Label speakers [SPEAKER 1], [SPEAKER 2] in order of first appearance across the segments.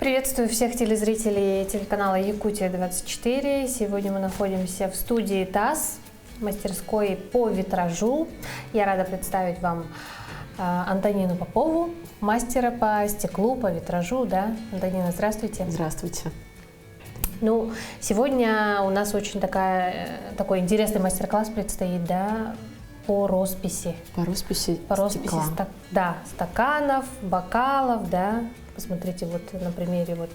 [SPEAKER 1] Приветствую всех телезрителей телеканала Якутия-24. Сегодня мы находимся в студии ТАСС, мастерской по витражу. Я рада представить вам Антонину Попову, мастера по стеклу, по витражу. Да? Антонина, здравствуйте.
[SPEAKER 2] Здравствуйте.
[SPEAKER 1] Ну, сегодня у нас очень такой интересный мастер-класс предстоит, да, по росписи.
[SPEAKER 2] По росписи
[SPEAKER 1] стекла. Стаканов, бокалов, да. Посмотрите вот на примере вот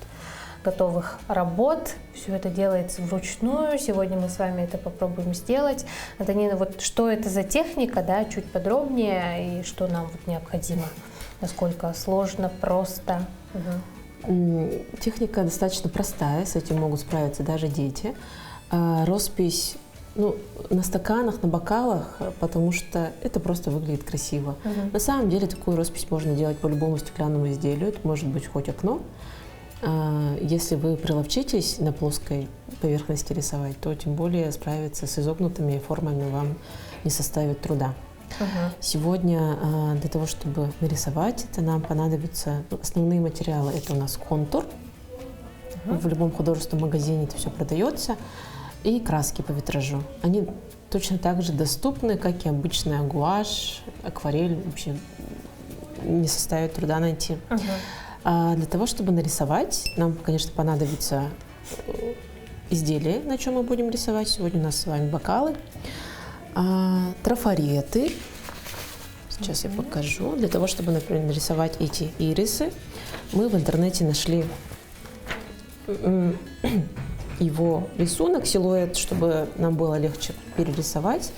[SPEAKER 1] готовых работ. Все это делается вручную. Сегодня мы с вами это попробуем сделать. Антонина, вот что это за техника, да, чуть подробнее, и что нам вот необходимо? Насколько сложно, просто?
[SPEAKER 2] Техника достаточно простая, с этим могут справиться даже дети. Роспись на стаканах, на бокалах, потому что это просто выглядит красиво. На самом деле такую роспись можно делать по любому стеклянному изделию, это может быть хоть окно. Если вы приловчитесь на плоской поверхности рисовать, то тем более справиться с изогнутыми формами вам не составит труда. Сегодня для того, чтобы нарисовать, это нам понадобятся основные материалы. Это у нас контур. В любом художественном магазине это все продается. И краски по витражу. Они точно так же доступны, как и обычная гуашь, акварель. Вообще не составит труда найти. Для того, чтобы нарисовать, нам, конечно, понадобится изделие, на чем мы будем рисовать. Сегодня у нас с вами бокалы, трафареты. Сейчас я покажу. Для того, чтобы, например, нарисовать эти ирисы, мы в интернете нашли его рисунок, силуэт, чтобы нам было легче перерисовать.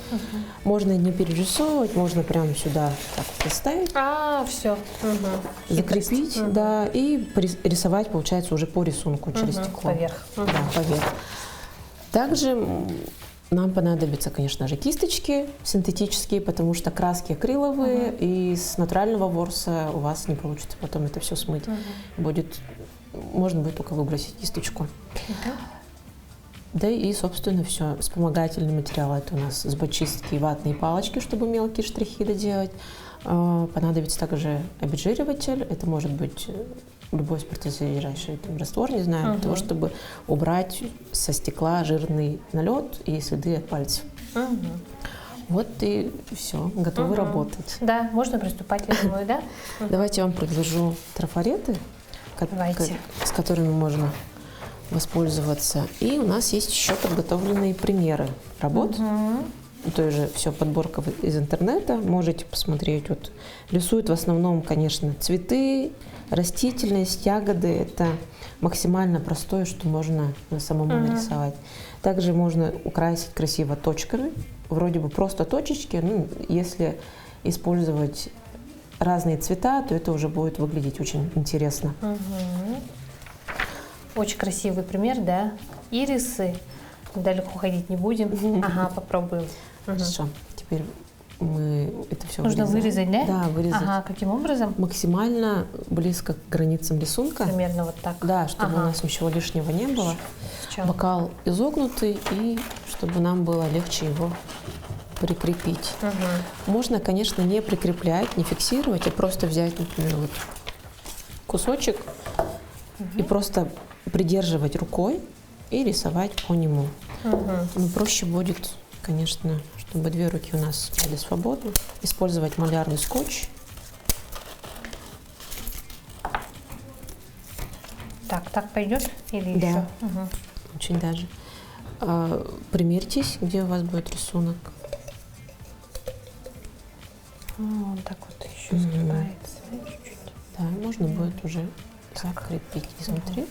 [SPEAKER 2] Можно не перерисовывать, можно прямо сюда так поставить.
[SPEAKER 1] Все.
[SPEAKER 2] Закрепить, да, и рисовать, получается, уже по рисунку через стекло.
[SPEAKER 1] Поверх.
[SPEAKER 2] Да, поверх. Также нам понадобятся, конечно же, кисточки синтетические, потому что краски акриловые, и с натурального ворса у вас не получится потом это все смыть. Можно будет только выбросить кисточку. Да и, собственно, все. Вспомогательные материалы — это у нас зубочистки и ватные палочки, чтобы мелкие штрихи доделать. Понадобится также обезжириватель. Это может быть любой спиртосодержащий раствор, не знаю, для того, чтобы убрать со стекла жирный налет и следы от пальцев. Вот и все, готовы работать.
[SPEAKER 1] Да, можно приступать, я думаю, да?
[SPEAKER 2] Давайте я вам предложу трафареты, с которыми можно воспользоваться. И у нас есть еще подготовленные примеры работ. То же все подборка из интернета. Можете посмотреть. Вот рисуют в основном, конечно, цветы, растительность, ягоды. Это максимально простое, что можно самому нарисовать. Также можно украсить красиво точками. Вроде бы просто точечки. Если использовать разные цвета, то это уже будет выглядеть очень интересно.
[SPEAKER 1] Очень красивый пример, да? Ирисы. Далеко ходить не будем. Попробуем.
[SPEAKER 2] Хорошо. Теперь мы это все
[SPEAKER 1] нужно вырезать, да?
[SPEAKER 2] Да, вырезать.
[SPEAKER 1] Каким образом?
[SPEAKER 2] Максимально близко к границам рисунка.
[SPEAKER 1] Примерно вот так.
[SPEAKER 2] Да, чтобы у нас ничего лишнего не было. Бокал изогнутый, и чтобы нам было легче его прикрепить. Можно, конечно, не прикреплять, не фиксировать, а просто взять, например, вот кусочек и просто придерживать рукой и рисовать по нему. Но проще будет, конечно, чтобы две руки у нас были свободны, использовать малярный скотч.
[SPEAKER 1] Так пойдет или еще?
[SPEAKER 2] Очень даже. Примерьтесь, где у вас будет рисунок.
[SPEAKER 1] Вот так вот еще сгибается чуть-чуть.
[SPEAKER 2] Да, можно будет уже закрепить изнутри.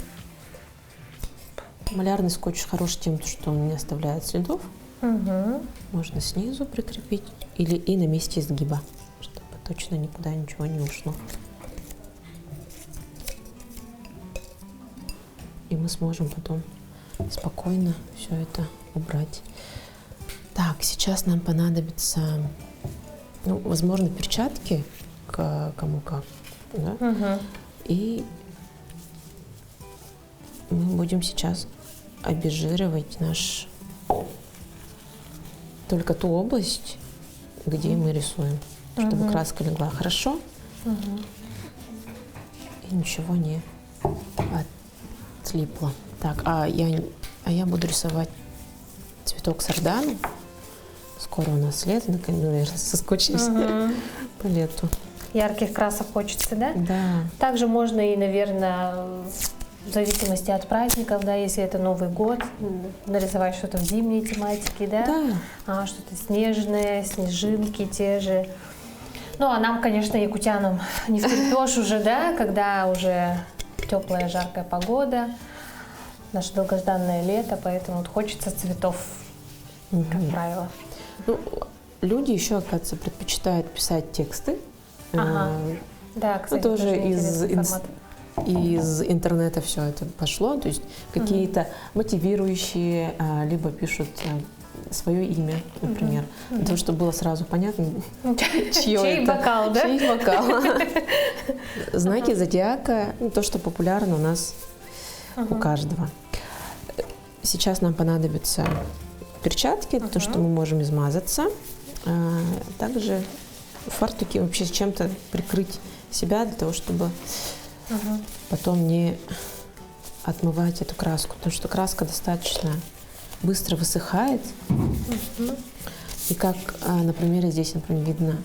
[SPEAKER 2] Малярный скотч хорош тем, что он не оставляет следов. Можно снизу прикрепить или и на месте изгиба, чтобы точно никуда ничего не ушло. И мы сможем потом спокойно все это убрать. Так, сейчас нам понадобится, возможно, перчатки, кому как, да? И мы будем сейчас обезжиривать только ту область, где мы рисуем, чтобы краска легла хорошо и ничего не Слипло. Так, а я буду рисовать цветок сардана. Скоро у нас лето, наверное, соскучились по лету.
[SPEAKER 1] Ярких красок хочется, да?
[SPEAKER 2] Да.
[SPEAKER 1] Также можно и, наверное, в зависимости от праздников, да, если это Новый год, нарисовать что-то в зимней тематике, да?
[SPEAKER 2] Да.
[SPEAKER 1] Что-то снежное, снежинки те же. Ну, а нам, конечно, якутянам не втерпешь уже, да, когда уже теплая, жаркая погода, наше долгожданное лето, поэтому вот хочется цветов, как правило.
[SPEAKER 2] Ну, люди еще, оказывается, предпочитают писать тексты.
[SPEAKER 1] Да, кстати,
[SPEAKER 2] это уже
[SPEAKER 1] формат.
[SPEAKER 2] из интернета все это пошло, то есть какие-то мотивирующие, либо пишут свое имя, например, для того, чтобы было сразу понятно, чей
[SPEAKER 1] бокал, да?
[SPEAKER 2] Чей бокал. Знаки зодиака, то, что популярно у нас у каждого. Сейчас нам понадобятся перчатки, то, что мы можем измазаться, также фартуки, вообще с чем-то прикрыть себя, для того, чтобы потом не отмывать эту краску, потому что краска достаточно быстро высыхает. И как на примере здесь, например, видно,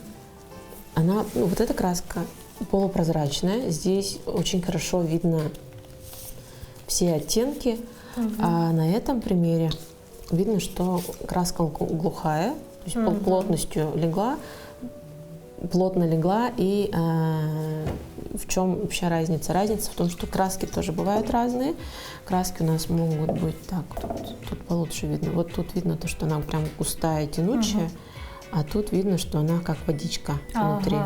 [SPEAKER 2] она, вот эта краска полупрозрачная, здесь очень хорошо видно все оттенки, а на этом примере видно, что краска глухая, то есть плотностью легла, плотно легла, и в чем вообще разница? Разница в том, что краски тоже бывают разные. Краски у нас могут быть так, тут получше видно. Вот тут видно то, что она прям густая, тянучая, а тут видно, что она как водичка внутри.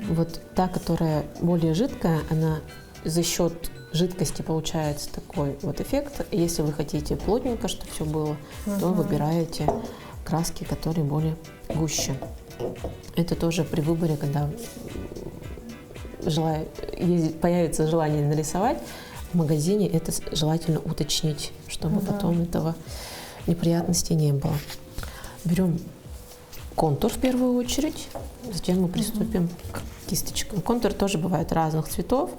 [SPEAKER 2] Вот та, которая более жидкая, она за счет жидкости получается такой вот эффект. Если вы хотите плотненько, чтобы все было, то выбираете краски, которые более гуще. Это тоже при выборе, когда появится желание нарисовать в магазине, это желательно уточнить, чтобы потом этого неприятностей не было. Берем контур в первую очередь, затем мы приступим к кисточкам. Контур тоже бывает разных цветов.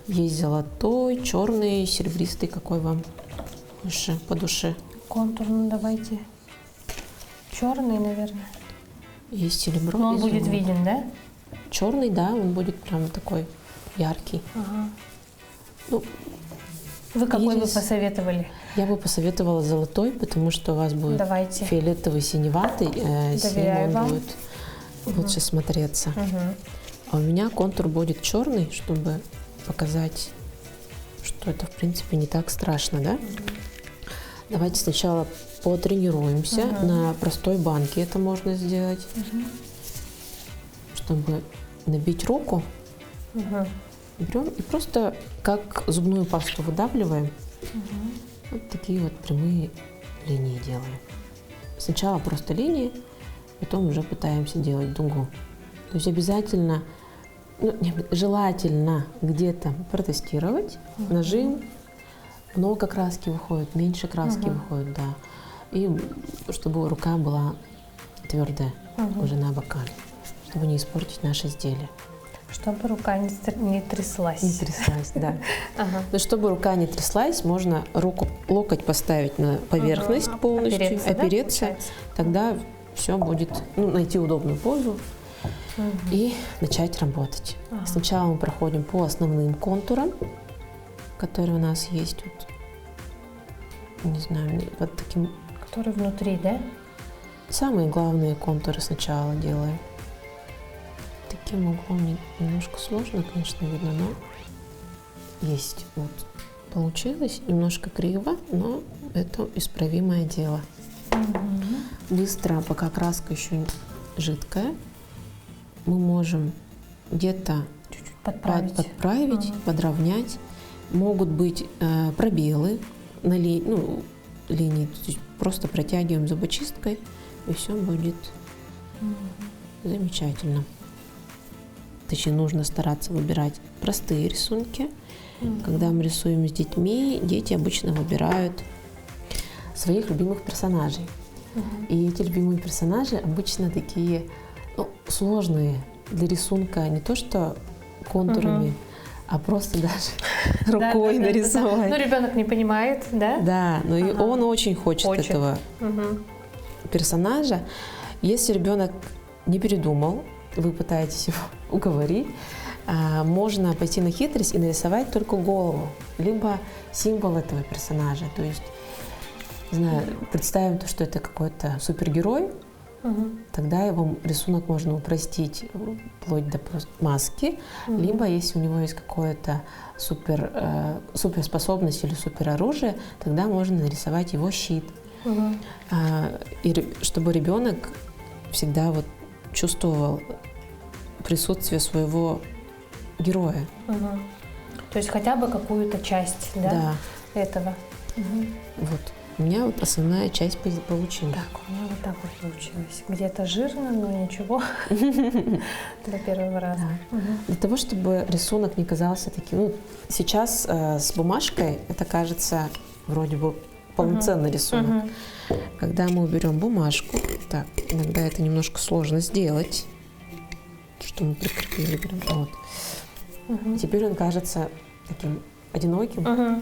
[SPEAKER 2] Есть золотой, черный, серебристый, какой вам больше по душе.
[SPEAKER 1] Контур, ну давайте черный, наверное.
[SPEAKER 2] Есть серебро.
[SPEAKER 1] Но он будет виден, да?
[SPEAKER 2] Черный, да, он будет прям такой яркий. Ну,
[SPEAKER 1] вы какой бы посоветовали?
[SPEAKER 2] Я бы посоветовала золотой, потому что у вас будет фиолетовый, синеватый, с ним он будет лучше смотреться. А у меня контур будет черный, чтобы показать, что это в принципе не так страшно, да? Давайте сначала потренируемся на простой банке, это можно сделать, чтобы набить руку. Берем и просто как зубную пасту выдавливаем. Вот такие вот прямые линии делаем. Сначала просто линии, потом уже пытаемся делать дугу. То есть обязательно, желательно где-то протестировать нажим. Много краски выходит, меньше краски выходит, да. И чтобы рука была твердая уже на бокале, чтобы не испортить наше изделие.
[SPEAKER 1] Чтобы рука не тряслась.
[SPEAKER 2] Не тряслась, да. Но чтобы рука не тряслась, можно локоть поставить на поверхность полностью, опереться. Тогда все будет, найти удобную позу и начать работать. Сначала мы проходим по основным контурам, которые у нас есть тут. Не знаю, под таким.
[SPEAKER 1] Которые внутри, да?
[SPEAKER 2] Самые главные контуры сначала делаем. Таким углом немножко сложно, конечно, видно, но есть. Вот получилось немножко криво, но это исправимое дело. Быстро, пока краска еще жидкая, мы можем где-то чуть-чуть подправить, подровнять. Могут быть пробелы на линии, то есть просто протягиваем зубочисткой, и все будет замечательно. Точнее, нужно стараться выбирать простые рисунки. Когда мы рисуем с детьми, дети обычно выбирают своих любимых персонажей. И эти любимые персонажи обычно такие сложные для рисунка, не то что контурами, а просто даже рукой нарисовать.
[SPEAKER 1] Ну, ребенок не понимает, да?
[SPEAKER 2] Да, но и он очень хочет этого персонажа. Если ребенок не передумал, вы пытаетесь его уговорить, можно пойти на хитрость и нарисовать только голову, либо символ этого персонажа. То есть, не знаю, представим, что это какой-то супергерой, тогда его рисунок можно упростить вплоть до маски, либо если у него есть какое-то суперспособность или супероружие, тогда можно нарисовать его щит. И чтобы ребенок всегда вот чувствовал присутствие своего героя.
[SPEAKER 1] То есть хотя бы какую-то часть, да, этого.
[SPEAKER 2] Вот. У меня вот основная часть получилась.
[SPEAKER 1] Так, у меня вот так вот получилось. Где-то жирно, но ничего. Для первого раза.
[SPEAKER 2] Для того, чтобы рисунок не казался таким... Ну, сейчас с бумажкой это кажется вроде бы полноценный рисунок. Когда мы уберем бумажку, так, иногда это немножко сложно сделать, что мы прикрепили. Вот. Теперь он кажется таким одиноким,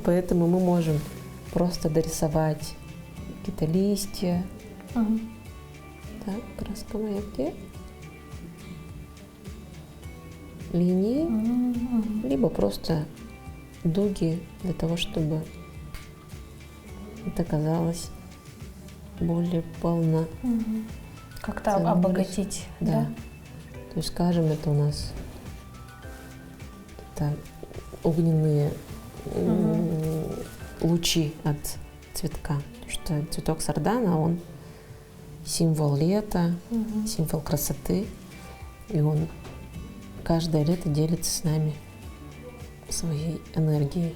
[SPEAKER 2] поэтому мы можем просто дорисовать какие-то листья. Так, краска моя где? Линии, либо просто дуги для того, чтобы это казалось более полно.
[SPEAKER 1] Как-то обогатить, да?
[SPEAKER 2] То есть, скажем, это у нас огненные лучи от цветка. Потому что цветок сардана, он символ лета, символ красоты. И он каждое лето делится с нами своей энергией.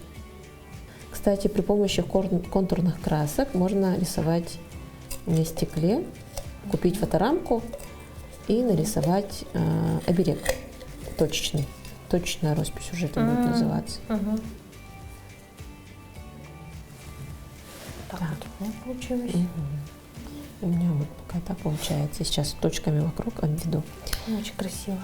[SPEAKER 2] Кстати, при помощи контурных красок можно рисовать на стекле, купить фоторамку и нарисовать оберег точечный. Точечная роспись уже это будет называться.
[SPEAKER 1] Так вот у меня получилось.
[SPEAKER 2] У меня вот пока так получается. Сейчас точками вокруг обведу.
[SPEAKER 1] Очень красиво.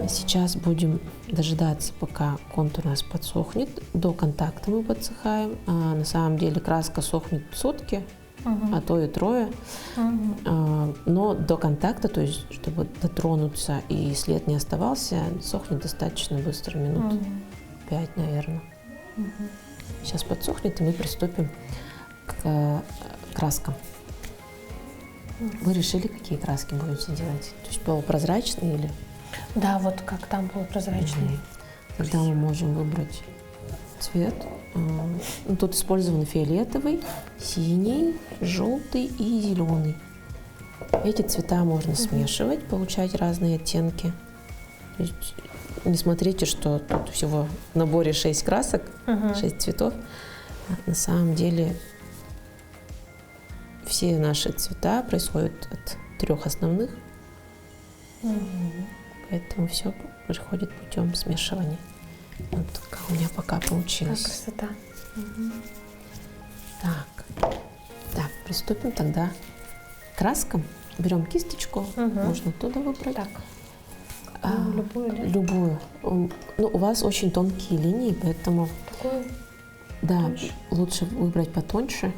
[SPEAKER 2] Сейчас будем дожидаться, пока контур у нас подсохнет. До контакта мы подсыхаем. На самом деле краска сохнет сутки, а то и трое. Но до контакта, то есть чтобы дотронуться и след не оставался, сохнет достаточно быстро, минут 5, наверное. Сейчас подсохнет, и мы приступим к краскам. Вы решили, какие краски будете делать? То есть полупрозрачные или?
[SPEAKER 1] Да, вот как там полупрозрачные.
[SPEAKER 2] Тогда мы можем выбрать цвет. Тут использован фиолетовый, синий, желтый и зеленый. Эти цвета можно смешивать, получать разные оттенки. То есть не смотрите, что тут всего в наборе 6 красок, 6 цветов. На самом деле все наши цвета происходят от 3 основных. Поэтому все происходит путем смешивания. Вот как у меня пока получилось.
[SPEAKER 1] Красота.
[SPEAKER 2] Так, приступим тогда к краскам. Берем кисточку, можно оттуда выбрать.
[SPEAKER 1] Так. Любую, да?
[SPEAKER 2] Любую. Ну, у вас очень тонкие линии, поэтому
[SPEAKER 1] Такую?
[SPEAKER 2] да,
[SPEAKER 1] Тоньше.
[SPEAKER 2] лучше выбрать потоньше.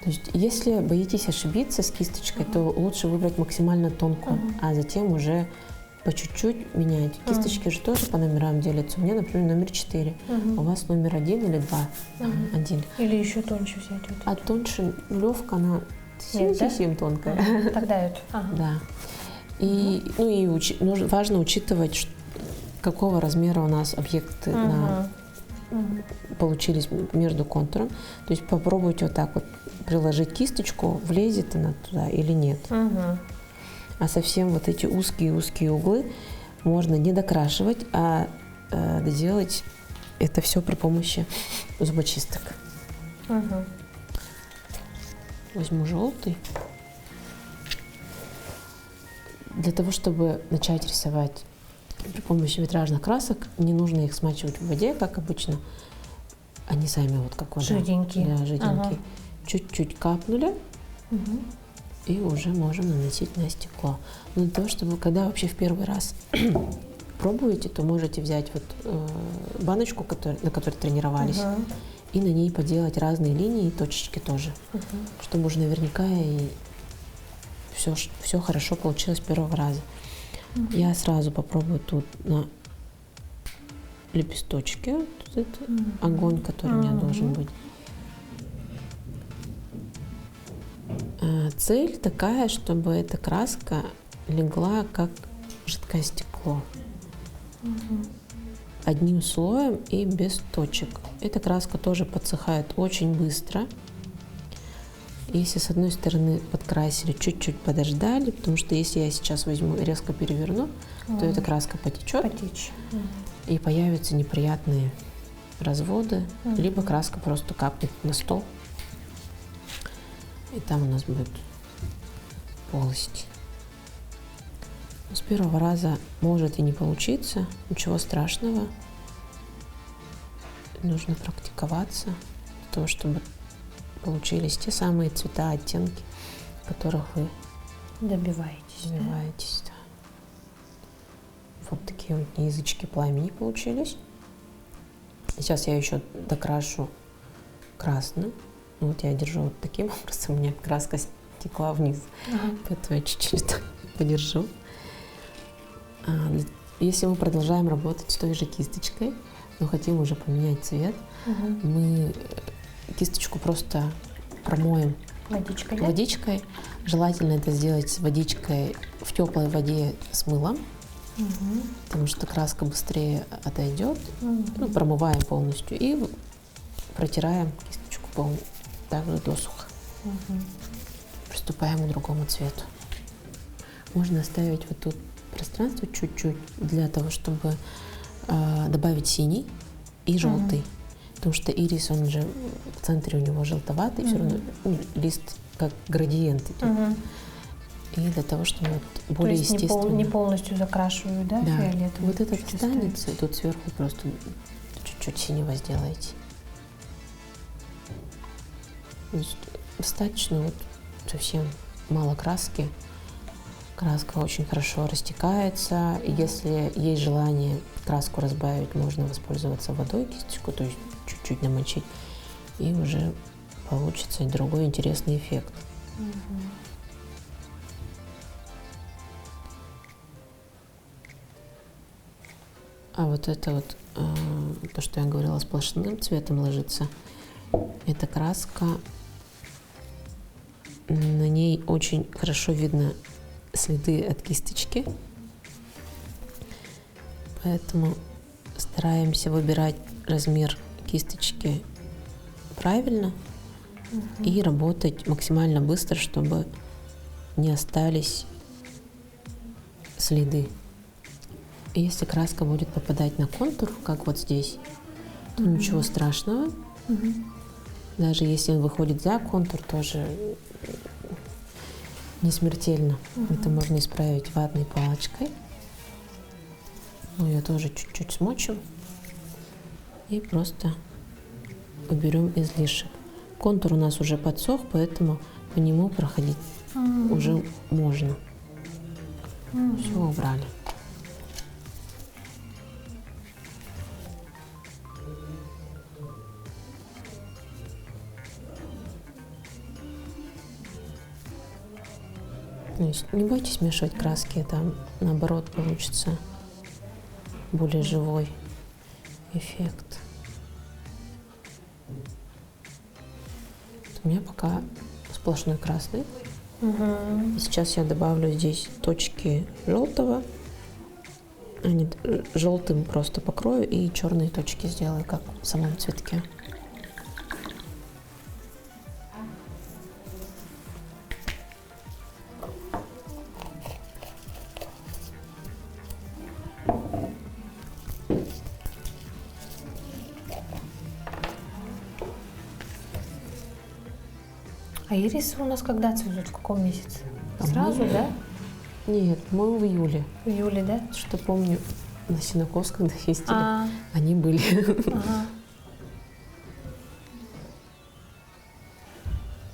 [SPEAKER 2] То есть, если боитесь ошибиться с кисточкой, то лучше выбрать максимально тонкую, а затем уже по чуть-чуть меняйте. Кисточки же тоже по номерам делятся. У меня, например, номер 4. У вас номер 1 или 2? 1.
[SPEAKER 1] Или еще тоньше взять. Вот.
[SPEAKER 2] А тоньше нулевка, она совсем тонкая.
[SPEAKER 1] Тогда это.
[SPEAKER 2] Да. И, важно учитывать, какого размера у нас объекты получились между контуром. То есть попробуйте вот так вот приложить кисточку, влезет она туда или нет. А совсем вот эти узкие углы можно не докрашивать, а доделать это все при помощи зубочисток. Возьму желтый. Для того, чтобы начать рисовать при помощи витражных красок, не нужно их смачивать в воде, как обычно. Они сами вот как вода.
[SPEAKER 1] Жиденькие.
[SPEAKER 2] Да, жиденькие. Чуть-чуть капнули. И уже можем наносить на стекло. Но для того, чтобы когда вообще в первый раз попробуете, то можете взять вот баночку, на которой тренировались, и на ней поделать разные линии и точечки тоже, чтобы уже наверняка и все хорошо получилось с первого раза. Я сразу попробую тут на лепесточке, вот этот огонь, который у меня должен быть. Цель такая, чтобы эта краска легла как жидкое стекло. Одним слоем и без точек. Эта краска тоже подсыхает очень быстро. Если с одной стороны подкрасили, чуть-чуть подождали, потому что если я сейчас возьму и резко переверну, то эта краска потечет и появятся неприятные разводы, либо краска просто капнет на стол, и там у нас будет полость. С первого раза может и не получиться, ничего страшного. Нужно практиковаться для того, чтобы получились те самые цвета, оттенки, которых вы
[SPEAKER 1] добиваетесь.
[SPEAKER 2] Да. Вот такие вот язычки пламени получились. Сейчас я еще докрашу красным. Вот я держу вот таким образом, у меня краска стекла вниз, поэтому я чуть-чуть подержу. Если мы продолжаем работать с той же кисточкой, но хотим уже поменять цвет, мы кисточку просто промоем водичкой. Желательно это сделать с водичкой в теплой воде с мылом, потому что краска быстрее отойдет. Промываем полностью и протираем кисточку также досуха. Приступаем к другому цвету. Можно оставить вот тут пространство чуть-чуть для того, чтобы добавить синий и желтый. Потому что ирис, он же в центре у него желтоватый, все равно лист как градиент идет. И для того, чтобы вот более естественно.
[SPEAKER 1] Не полностью закрашиваю, да, фиолетовым?
[SPEAKER 2] Вот этот останется, и тут сверху просто чуть-чуть синего сделаете. Достаточно вот совсем мало краски. Краска очень хорошо растекается. Если есть желание краску разбавить, можно воспользоваться водой, кисточку, то есть чуть-чуть намочить, и уже получится другой интересный эффект. А вот это вот, то, что я говорила, сплошным цветом ложится, эта краска, на ней очень хорошо видно следы от кисточки, поэтому стараемся выбирать размер кисточки правильно и работать максимально быстро, чтобы не остались следы. И если краска будет попадать на контур, как вот здесь, то ничего страшного. Даже если он выходит за контур, тоже не смертельно. Это можно исправить ватной палочкой. Мы ее тоже чуть-чуть смочим и просто уберем излишек. Контур у нас уже подсох, поэтому по нему проходить уже можно. Все убрали. Не бойтесь смешивать краски, там наоборот получится более живой эффект. У меня пока сплошной красный. И сейчас я добавлю здесь точки желтого. Желтым просто покрою и черные точки сделаю, как в самом цветке.
[SPEAKER 1] А ирисы у нас когда цветут? В каком месяце? Сразу, да?
[SPEAKER 2] Нет, мы в июле.
[SPEAKER 1] В июле, да?
[SPEAKER 2] Что помню, на Сенокос, когда ездили, они были.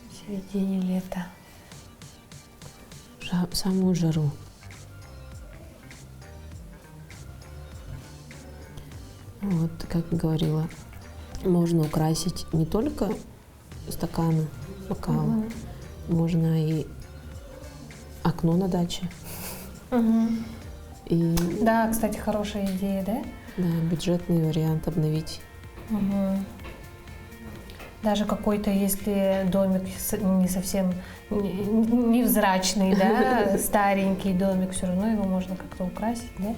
[SPEAKER 1] В середине лета.
[SPEAKER 2] В самую жару. Вот, как я говорила, можно украсить не только стаканы, бокалы, можно и окно на даче. И
[SPEAKER 1] Да, кстати, хорошая идея, да?
[SPEAKER 2] да, бюджетный вариант обновить.
[SPEAKER 1] Даже какой-то, если домик не совсем невзрачный, да, старенький домик, все равно его можно как-то украсить, да,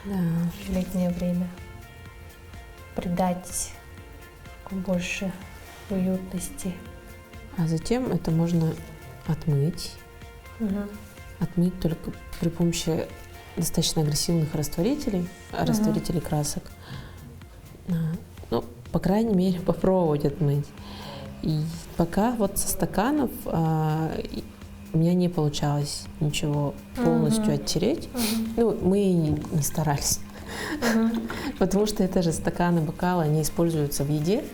[SPEAKER 2] Да.
[SPEAKER 1] в летнее время. Придать больше уютности.
[SPEAKER 2] А затем это можно отмыть. Отмыть только при помощи достаточно агрессивных растворителей красок. Ну, по крайней мере, попробовать отмыть. И пока вот со стаканов у меня не получалось ничего полностью оттереть. Ну, мы и не старались. Потому что это же стаканы, бокалы, они используются в еде.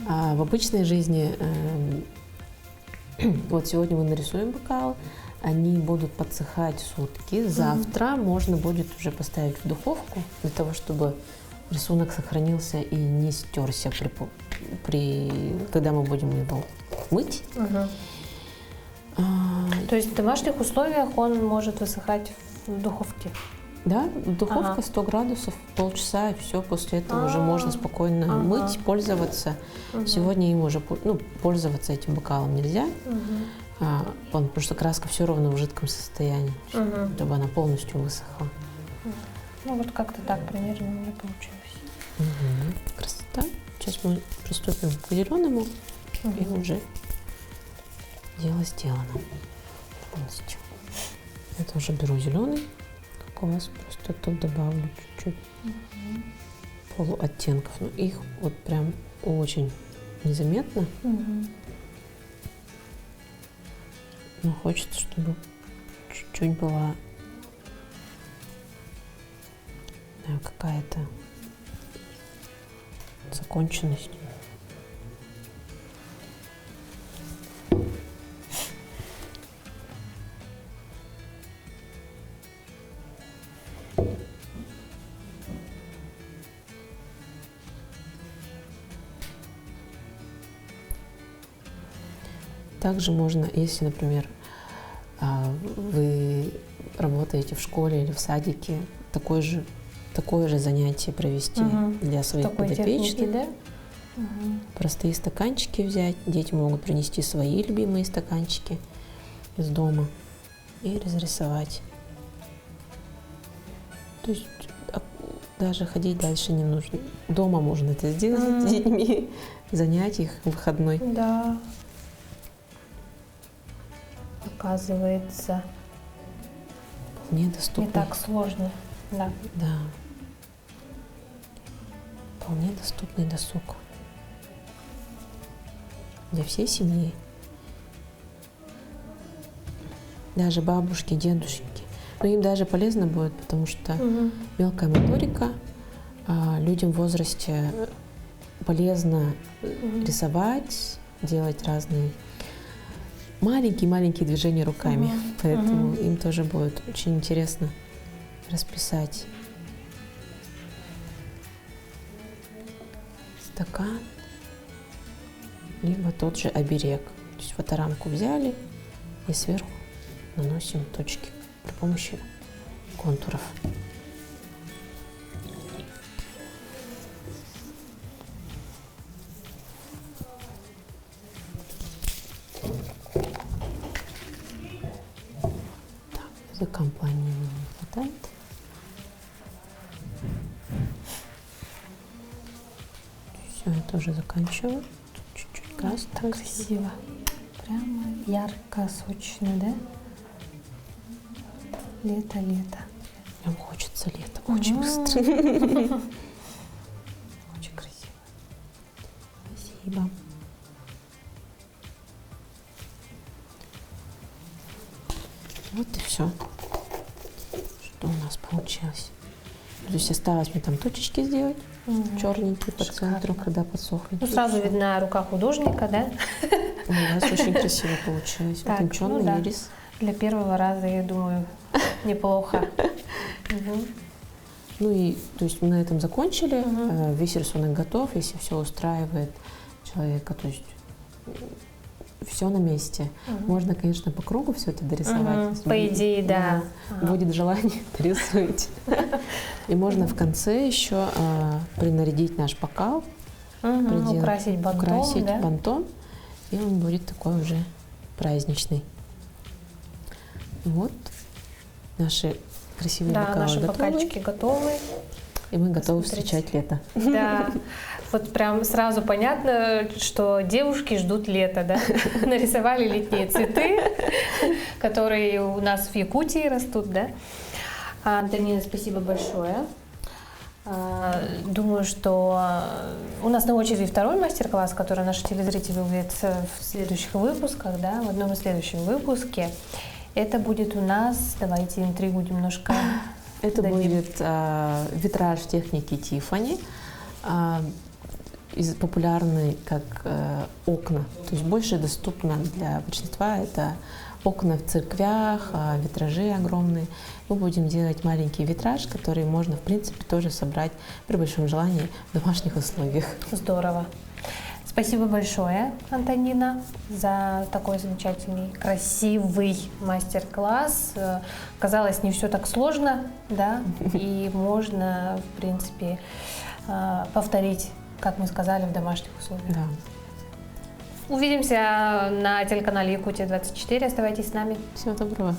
[SPEAKER 2] А в обычной жизни, вот сегодня мы нарисуем бокалы, они будут подсыхать сутки. Завтра можно будет уже поставить в духовку для того, чтобы рисунок сохранился и не стерся, когда мы будем его мыть.
[SPEAKER 1] То есть в домашних условиях он может высыхать в духовке?
[SPEAKER 2] Да, духовка 100 градусов, полчаса, и все, после этого уже можно спокойно мыть, пользоваться. Сегодня им уже пользоваться этим бокалом нельзя, потому что краска все равно в жидком состоянии, чтобы она полностью высохла.
[SPEAKER 1] Ну вот как-то так примерно у меня получилось.
[SPEAKER 2] Красота. Сейчас мы приступим к зеленому, и уже дело сделано полностью. Я тоже беру зеленый, как у вас, просто тут добавлю чуть-чуть полуоттенков, но их вот прям очень незаметно. Но хочется, чтобы чуть-чуть была какая-то законченность. Также можно, если, например, вы работаете в школе или в садике, такое же занятие провести для своих подопечных.
[SPEAKER 1] Да?
[SPEAKER 2] Простые стаканчики взять. Дети могут принести свои любимые стаканчики из дома и разрисовать. То есть даже ходить дальше не нужно. Дома можно это сделать с детьми, занять их в выходной.
[SPEAKER 1] Да. Оказывается,
[SPEAKER 2] Вполне доступный.
[SPEAKER 1] не так сложно. Да.
[SPEAKER 2] Да. Вполне доступный досуг для всей семьи. Даже бабушки, дедушки. Но им даже полезно будет, потому что мелкая моторика, людям в возрасте полезно рисовать, делать разные маленькие-маленькие движения руками. Поэтому им тоже будет очень интересно расписать стакан, либо тот же оберег. То есть фоторамку взяли и сверху наносим точки при помощи контуров. Языкам плане не хватает. Все, я тоже заканчиваю. Чуть-чуть красный.
[SPEAKER 1] Так красиво. Прямо ярко, сочно, да? Лето.
[SPEAKER 2] Прям хочется лета. Очень быстро.
[SPEAKER 1] Очень красиво.
[SPEAKER 2] Спасибо. Вот и все, что у нас получилось. То есть осталось мне там точечки сделать, черненькие по центру, когда подсохнет.
[SPEAKER 1] Ну, сразу видна рука художника, да?
[SPEAKER 2] У вас очень красиво получилось.
[SPEAKER 1] Так,
[SPEAKER 2] Утонченный
[SPEAKER 1] да.
[SPEAKER 2] ирис.
[SPEAKER 1] Для первого раза, я думаю, неплохо.
[SPEAKER 2] Ну и, то есть мы на этом закончили, весь рисунок готов, если все устраивает человека, то есть все на месте. Можно, конечно, по кругу все это дорисовать.
[SPEAKER 1] По идее, да.
[SPEAKER 2] Будет желание, дорисуйте. И можно в конце еще принарядить наш бокал,
[SPEAKER 1] украсить бантом,
[SPEAKER 2] бантом, и он будет такой уже праздничный. Вот наши красивые бокалы
[SPEAKER 1] наши
[SPEAKER 2] готовы.
[SPEAKER 1] бокальчики готовы.
[SPEAKER 2] И мы готовы встречать лето.
[SPEAKER 1] Да, вот прям сразу понятно, что девушки ждут лета, да? Нарисовали летние цветы, которые у нас в Якутии растут, да? Антонина, спасибо большое. Думаю, что у нас на очереди второй мастер-класс, который наши телезрители увидят в следующих выпусках, да, в одном из следующих выпусков. Это будет у нас, давайте интригу немножко.
[SPEAKER 2] Это будет витраж техники Тиффани, популярный как окна. То есть больше доступно для большинства. Это окна в церквях, витражи огромные. Мы будем делать маленький витраж, который можно, в принципе, тоже собрать при большом желании в домашних условиях.
[SPEAKER 1] Здорово. Спасибо большое, Антонина, за такой замечательный, красивый мастер-класс. Казалось, не все так сложно, да, и можно, в принципе, повторить, как мы сказали, в домашних условиях.
[SPEAKER 2] Да.
[SPEAKER 1] Увидимся на телеканале Якутия 24. Оставайтесь с нами.
[SPEAKER 2] Всего доброго.